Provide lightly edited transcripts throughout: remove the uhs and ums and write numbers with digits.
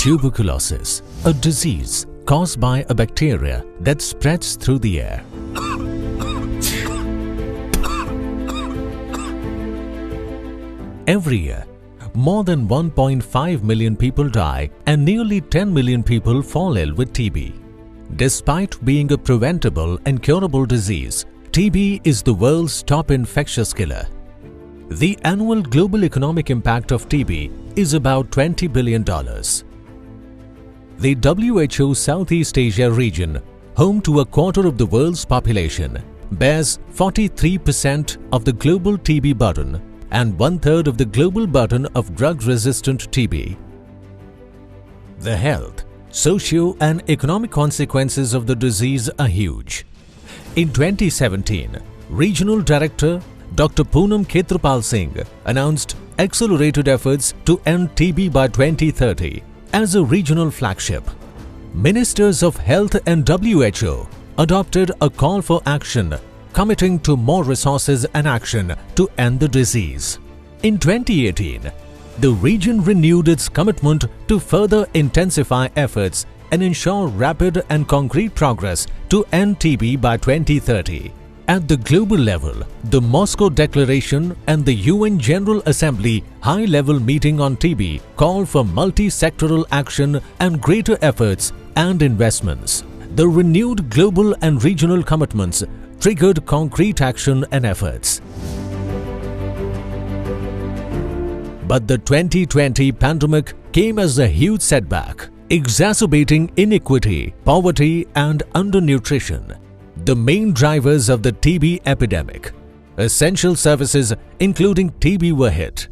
Tuberculosis, a disease caused by a bacteria that spreads through the air. Every year, more than 1.5 million people die and nearly 10 million people fall ill with TB. Despite being a preventable and curable disease, TB is the world's top infectious killer. The annual global economic impact of TB is about $20 billion. The WHO Southeast Asia region, home to a quarter of the world's population, bears 43% of the global TB burden and one-third of the global burden of drug-resistant TB. The health, socio- and economic consequences of the disease are huge. In 2017, Regional Director Dr. Poonam Khetrapal Singh announced accelerated efforts to end TB by 2030 as a regional flagship. Ministers of Health and WHO adopted a call for action, committing to more resources and action to end the disease. In 2018, the region renewed its commitment to further intensify efforts and ensure rapid and concrete progress to end TB by 2030. At the global level, the Moscow Declaration and the UN General Assembly high-level meeting on TB call for multi-sectoral action and greater efforts and investments. The renewed global and regional commitments triggered concrete action and efforts. But the 2020 pandemic came as a huge setback, exacerbating inequity, poverty, and undernutrition, the main drivers of the TB epidemic. Essential services including TB were hit.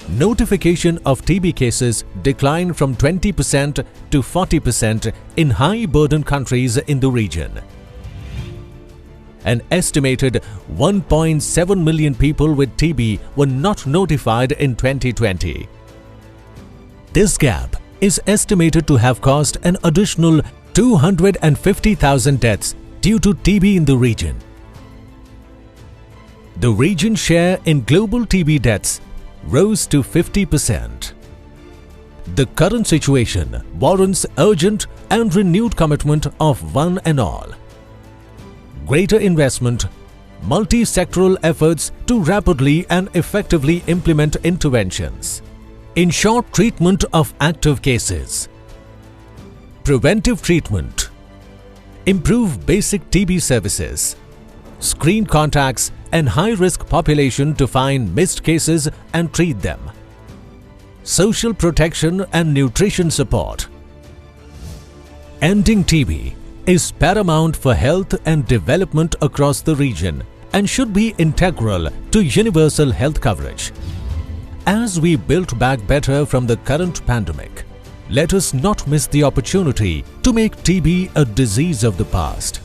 Notification of TB cases declined from 20% to 40% in high-burden countries in the region. An estimated 1.7 million people with TB were not notified in 2020. This gap is estimated to have caused an additional 250,000 deaths due to TB in the region. The region's share in global TB deaths rose to 50%. The current situation warrants urgent and renewed commitment of one and all. Greater investment, multi-sectoral efforts to rapidly and effectively implement interventions, ensure treatment of active cases, preventive treatment, improve basic TB services, screen contacts and high-risk population to find missed cases and treat them, social protection and nutrition support. Ending TB is paramount for health and development across the region and should be integral to universal health coverage. As we build back better from the current pandemic, let us not miss the opportunity to make TB a disease of the past.